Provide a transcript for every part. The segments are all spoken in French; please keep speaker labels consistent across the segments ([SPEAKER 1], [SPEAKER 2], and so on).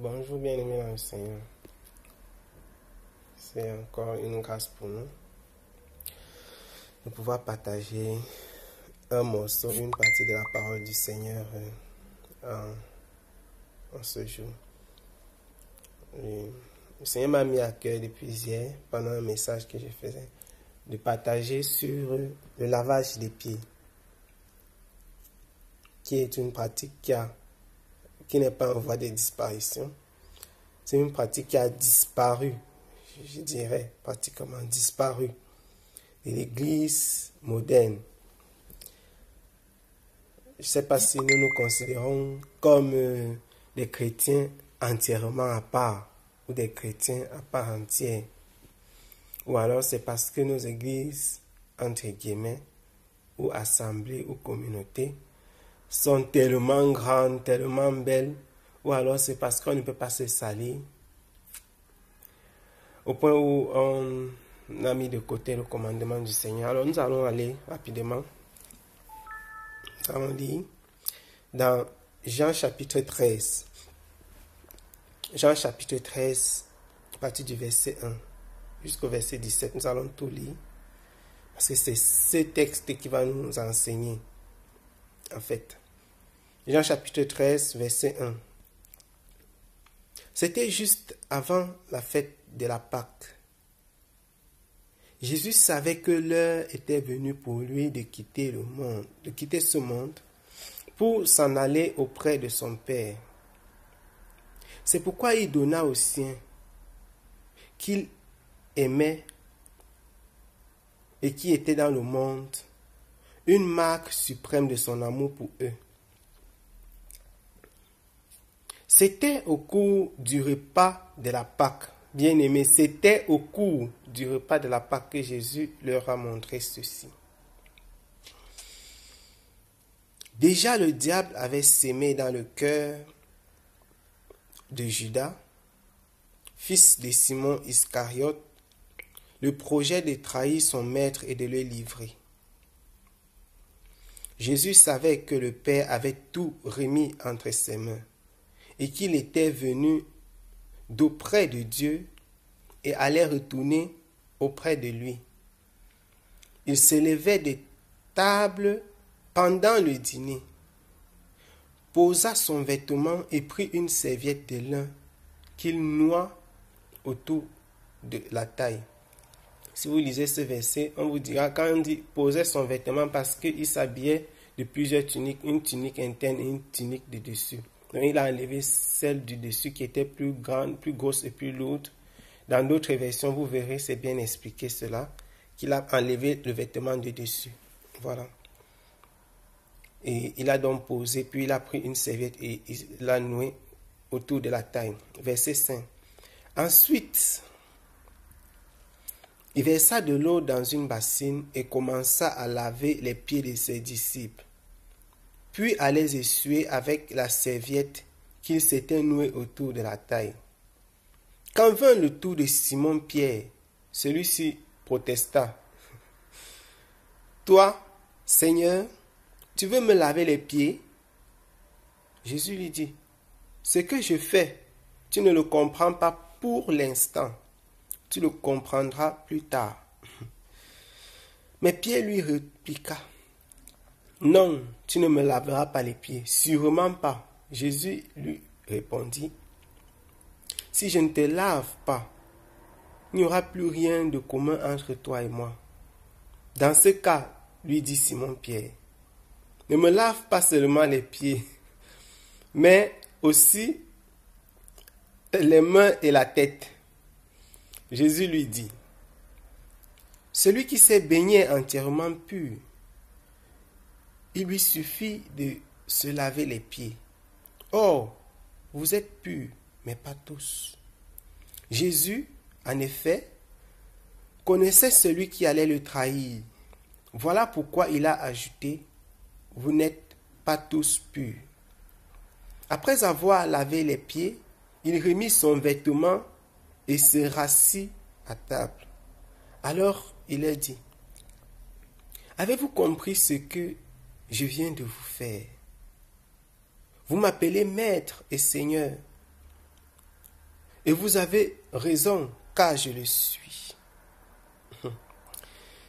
[SPEAKER 1] Bonjour bien-aimés dans le Seigneur. C'est encore une grâce pour nous de pouvoir partager un morceau, une partie de la parole du Seigneur en ce jour. Le Seigneur m'a mis à cœur depuis hier, pendant un message que je faisais, de partager sur le lavage des pieds, qui est une pratique qui n'est pas en voie de disparition. C'est une pratique qui a disparu, je dirais, pratiquement disparu de l'Église moderne. Je ne sais pas si nous nous considérons comme des chrétiens entièrement à part ou des chrétiens à part entière. Ou alors c'est parce que nos églises, entre guillemets, ou assemblées ou communautés, sont tellement grandes, tellement belles, ou alors c'est parce qu'on ne peut pas se salir, au point où on a mis de côté le commandement du Seigneur. Alors nous allons aller rapidement. Nous allons lire dans Jean chapitre 13. Jean chapitre 13, à partir du verset 1 jusqu'au verset 17. Nous allons tout lire. Parce que c'est ce texte qui va nous enseigner. En fait. Jean chapitre 13, verset 1. C'était juste avant la fête de la Pâque. Jésus savait que l'heure était venue pour lui de quitter le monde, de quitter ce monde pour s'en aller auprès de son Père. C'est pourquoi il donna aux siens qu'il aimait et qui étaient dans le monde une marque suprême de son amour pour eux. C'était au cours du repas de la Pâque, bien-aimés, c'était au cours du repas de la Pâque que Jésus leur a montré ceci. Déjà le diable avait sémé dans le cœur de Judas, fils de Simon Iscariote, le projet de trahir son maître et de le livrer. Jésus savait que le Père avait tout remis entre ses mains et qu'il était venu d'auprès de Dieu et allait retourner auprès de lui. Il se levait de table pendant le dîner, posa son vêtement et prit une serviette de lin qu'il noua autour de la taille. Si vous lisez ce verset, on vous dira quand on dit poser son vêtement parce qu'il s'habillait de plusieurs tuniques, une tunique interne et une tunique de dessus. Donc il a enlevé celle du dessus qui était plus grande, plus grosse et plus lourde. Dans d'autres versions, vous verrez, c'est bien expliqué cela, qu'il a enlevé le vêtement de dessus. Voilà. Et il a donc posé, puis il a pris une serviette et il l'a nouée autour de la taille. Verset 5. Ensuite, il versa de l'eau dans une bassine et commença à laver les pieds de ses disciples, puis à les essuyer avec la serviette qu'il s'était nouée autour de la taille. Quand vint le tour de Simon-Pierre, celui-ci protesta. « Toi, Seigneur, tu veux me laver les pieds ?» Jésus lui dit, « Ce que je fais, tu ne le comprends pas pour l'instant. Tu le comprendras plus tard. » Mais Pierre lui répliqua, « Non, tu ne me laveras pas les pieds, sûrement pas. » Jésus lui répondit, « Si je ne te lave pas, il n'y aura plus rien de commun entre toi et moi. » Dans ce cas, lui dit Simon-Pierre, « Ne me lave pas seulement les pieds, mais aussi les mains et la tête. » Jésus lui dit, « Celui qui s'est baigné entièrement pur, il lui suffit de se laver les pieds. Or, vous êtes purs, mais pas tous. » Jésus, en effet, connaissait celui qui allait le trahir. Voilà pourquoi il a ajouté, « Vous n'êtes pas tous purs. » Après avoir lavé les pieds, il remit son vêtement et se rassit à table. Alors il leur dit, « Avez-vous compris ce que je viens de vous faire? Vous m'appelez Maître et Seigneur, Et vous avez raison, car je le suis.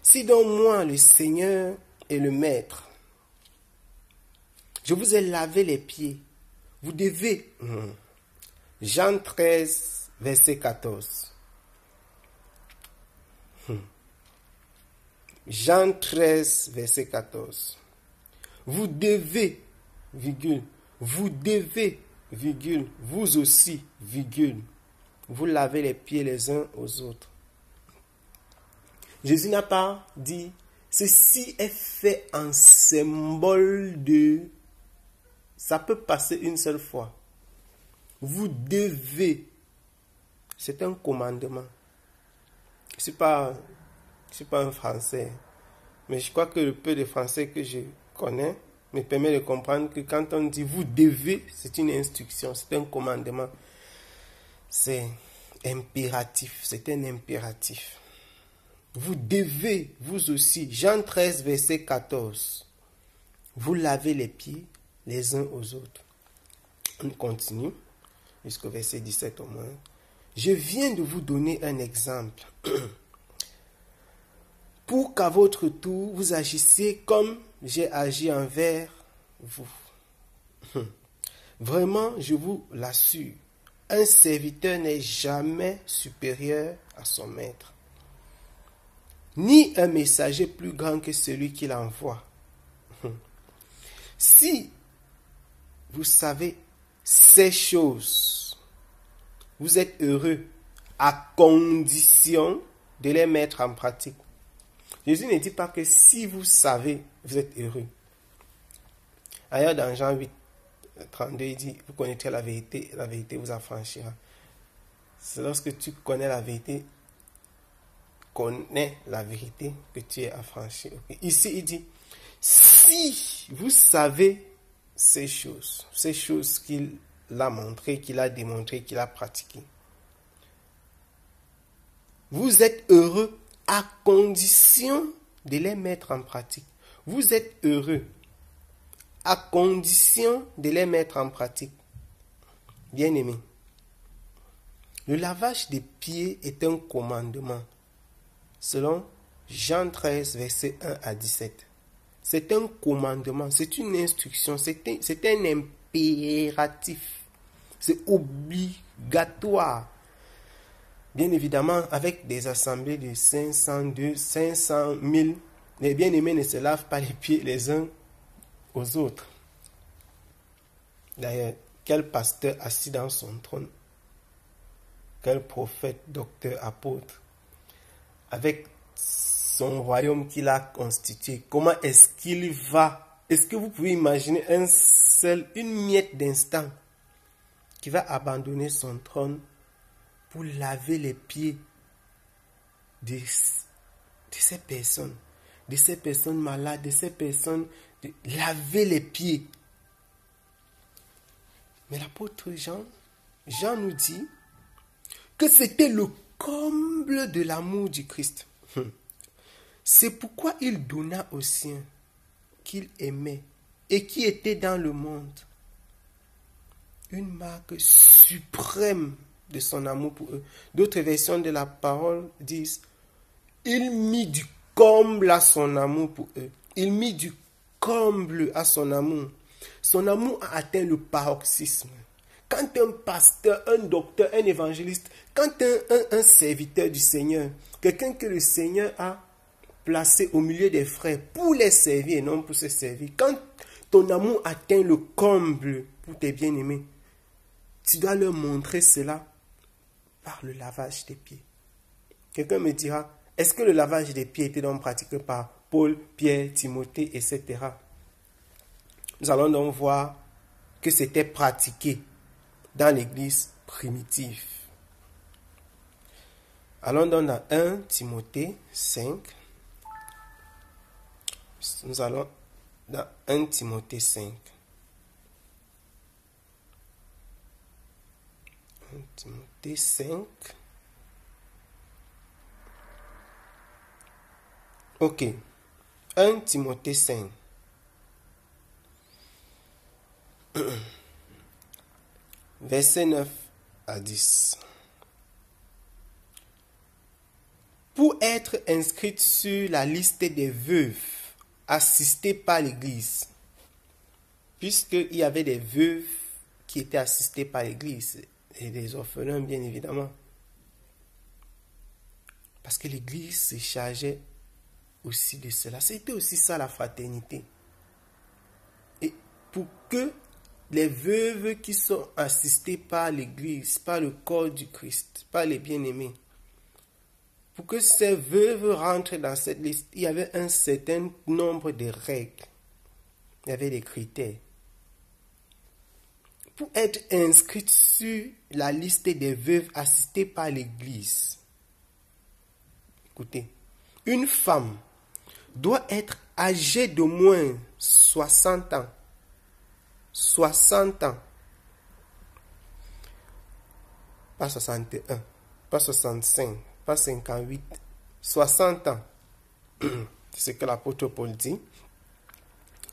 [SPEAKER 1] Si donc moi, le Seigneur et le Maître, je vous ai lavé les pieds, vous devez... Jean 13, verset 14. Jean 13, verset 14. Vous devez, virgule, vous devez, virgule, vous aussi, virgule, vous lavez les pieds les uns aux autres. Jésus n'a pas dit, ceci est fait en symbole de... Ça peut passer une seule fois. Vous devez. C'est un commandement. Je ne suis pas un Français. Mais je crois que le peu de Français que je connais me permet de comprendre que quand on dit vous devez, c'est une instruction, c'est un commandement. C'est impératif, c'est un impératif. Vous devez, vous aussi, Jean 13, verset 14, vous lavez les pieds les uns aux autres. On continue jusqu'au verset 17 au moins. Je viens de vous donner un exemple pour qu'à votre tour, vous agissiez comme j'ai agi envers vous. Vraiment, je vous l'assure, un serviteur n'est jamais supérieur à son maître, ni un messager plus grand que celui qui l'envoie. Si vous savez ces choses, vous êtes heureux à condition de les mettre en pratique. Jésus ne dit pas que si vous savez, vous êtes heureux. Ailleurs dans Jean 8, 32, il dit, vous connaîtrez la vérité vous affranchira. C'est lorsque tu connais la vérité que tu es affranchi. Okay. Ici, il dit, si vous savez ces choses qu'il a montrées, qu'il a démontrées, qu'il a pratiquées, vous êtes heureux à condition de les mettre en pratique. Vous êtes heureux à condition de les mettre en pratique. Bien-aimés, le lavage des pieds est un commandement, selon Jean 13, versets 1 à 17. C'est un commandement, c'est une instruction, c'est un impératif, c'est obligatoire. Bien évidemment, avec des assemblées de 500, 500 000, les bien-aimés ne se lavent pas les pieds les uns aux autres. D'ailleurs, quel pasteur assis dans son trône, quel prophète, docteur, apôtre, avec son royaume qu'il a constitué, comment est-ce qu'il va? Est-ce que vous pouvez imaginer une miette d'instant qui va abandonner son trône pour laver les pieds de ces personnes malades, de ces personnes, laver les pieds. Mais l'apôtre Jean nous dit que c'était le comble de l'amour du Christ. C'est pourquoi il donna aux siens qu'il aimait et qui étaient dans le monde une marque suprême de son amour pour eux. D'autres versions de la parole disent, il mit du comble à son amour pour eux. Il mit du comble à son amour. Son amour a atteint le paroxysme. Quand un pasteur, un docteur, un évangéliste, quand un serviteur du Seigneur, quelqu'un que le Seigneur a placé au milieu des frères pour les servir et non pour se servir, quand ton amour atteint le comble pour tes bien-aimés, tu dois leur montrer cela par le lavage des pieds. Quelqu'un me dira, est-ce que le lavage des pieds était donc pratiqué par Paul, Pierre, Timothée, etc. Nous allons donc voir que c'était pratiqué dans l'église primitive. Allons donc dans 1 Timothée 5. Nous allons dans 1 Timothée 5. 1 Timothée 5. Ok. 1 Timothée 5. Verset 9 à 10. pour être inscrite sur la liste des veuves assistées par l'Église, puisqu'il y avait des veuves qui étaient assistées par l'Église, et des orphelins bien évidemment. Parce que l'Église se chargeait aussi de cela. C'était aussi ça la fraternité. Et pour que les veuves qui sont assistées par l'Église, par le corps du Christ, par les bien-aimés, pour que ces veuves rentrent dans cette liste, il y avait un certain nombre de règles. Il y avait des critères. Pour être inscrite sur la liste des veuves assistées par l'Église, écoutez, une femme doit être âgée d'au moins 60 ans. 60 ans. Pas 61, pas 65, pas 58, 60 ans. C'est ce que l'apôtre Paul dit.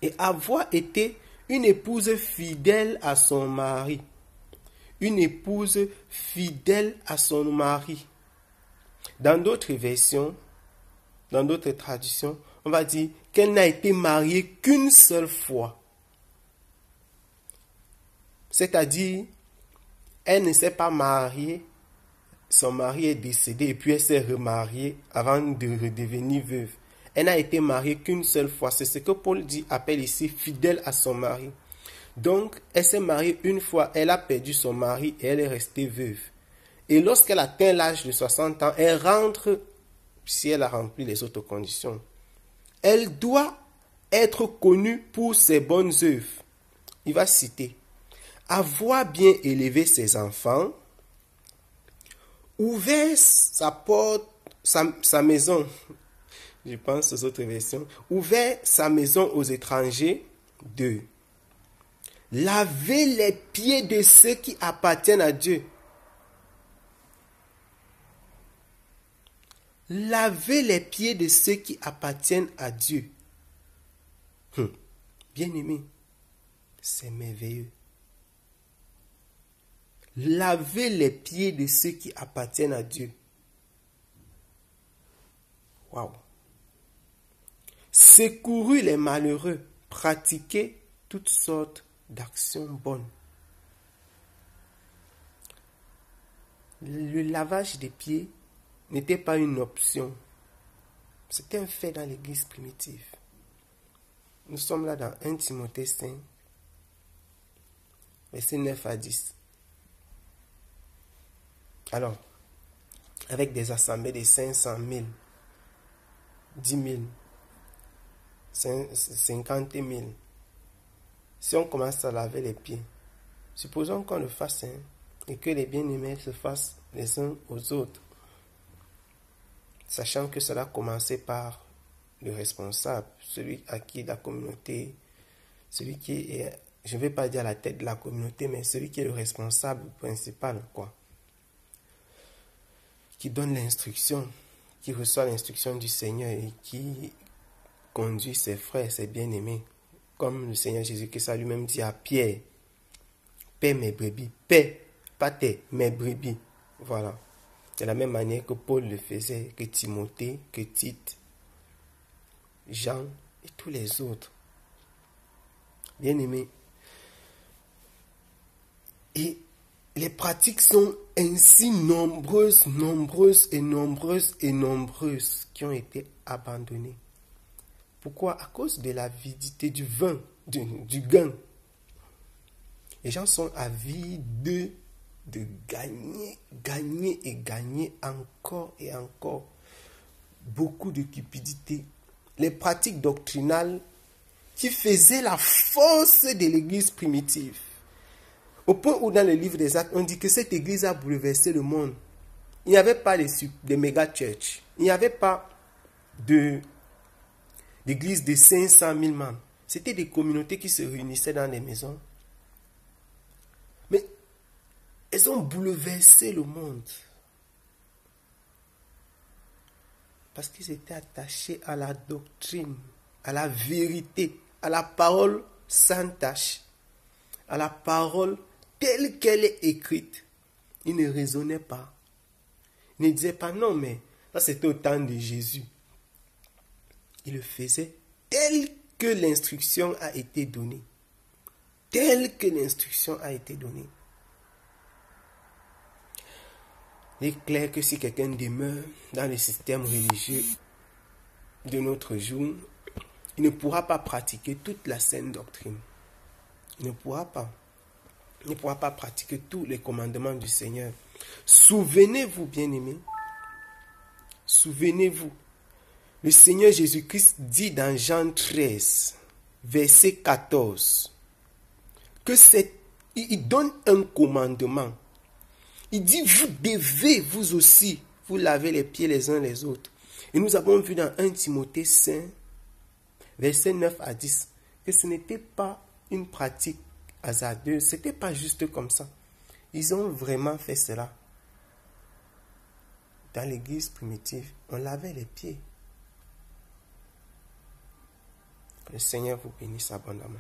[SPEAKER 1] Et avoir été une épouse fidèle à son mari. Une épouse fidèle à son mari. Dans d'autres versions, dans d'autres traditions, on va dire qu'elle n'a été mariée qu'une seule fois. C'est-à-dire, elle ne s'est pas mariée, son mari est décédé et puis elle s'est remariée avant de redevenir veuve. Elle n'a été mariée qu'une seule fois. C'est ce que Paul appelle ici fidèle à son mari. Donc, elle s'est mariée une fois, elle a perdu son mari et elle est restée veuve. Et lorsqu'elle atteint l'âge de 60 ans, elle rentre, si elle a rempli les autres conditions. Elle doit être connue pour ses bonnes œuvres. Il va citer: avoir bien élevé ses enfants, ouvert sa porte, sa maison, je pense aux autres versions, ouvert sa maison aux étrangers. 2. Laver les pieds de ceux qui appartiennent à Dieu. Laver les pieds de ceux qui appartiennent à Dieu. Bien-aimé, c'est merveilleux. Laver les pieds de ceux qui appartiennent à Dieu. Waouh! Secourir les malheureux, pratiquer toutes sortes d'actions bonnes. Le lavage des pieds n'était pas une option. C'était un fait dans l'église primitive. Nous sommes là dans 1 Timothée 5, versets 9 à 10. Alors, avec des assemblées de 500 000, 10 000, 50 000, si on commence à laver les pieds, supposons qu'on le fasse, et que les bien-aimés se fassent les uns aux autres, sachant que cela commençait par le responsable, celui à qui la communauté, celui qui est, je ne vais pas dire la tête de la communauté, mais celui qui est le responsable principal, quoi, qui donne l'instruction, qui reçoit l'instruction du Seigneur et qui conduit ses frères, ses bien-aimés, comme le Seigneur Jésus-Christ a lui-même dit à Pierre: paie mes brebis, paie, pas tes, mes brebis. Voilà. De la même manière que Paul le faisait, que Timothée, que Tite, Jean et tous les autres. Bien-aimés. Et les pratiques sont ainsi nombreuses qui ont été abandonnées. Pourquoi? À cause de l'avidité du vin, du gain. Les gens sont avides de gagner encore et encore. Beaucoup de cupidité. Les pratiques doctrinales qui faisaient la force de l'église primitive. Au point où dans le livre des Actes, on dit que cette église a bouleversé le monde. Il n'y avait pas de méga-church. Il n'y avait pas d'église de 500 000 membres. C'était des communautés qui se réunissaient dans des maisons. Mais elles ont bouleversé le monde. Parce qu'ils étaient attachés à la doctrine, à la vérité, à la parole sans tache, à la parole telle qu'elle est écrite. Ils ne raisonnaient pas. Ils ne disaient pas: non, mais Ça, c'était au temps de Jésus. Il le faisait tel que l'instruction a été donnée. Tel que l'instruction a été donnée. Il est clair que si quelqu'un demeure dans le système religieux de notre jour, il ne pourra pas pratiquer toute la saine doctrine. Il ne pourra pas. Il ne pourra pas pratiquer tous les commandements du Seigneur. Souvenez-vous, bien-aimés, souvenez-vous, le Seigneur Jésus-Christ dit dans Jean 13, verset 14, il donne un commandement. Il dit, vous devez, vous aussi, vous laver les pieds les uns les autres. Et nous avons vu dans 1 Timothée 5, verset 9 à 10, que ce n'était pas une pratique hasardeuse, ce n'était pas juste comme ça. Ils ont vraiment fait cela. Dans l'église primitive, on lavait les pieds. Que le Seigneur vous bénisse abondamment.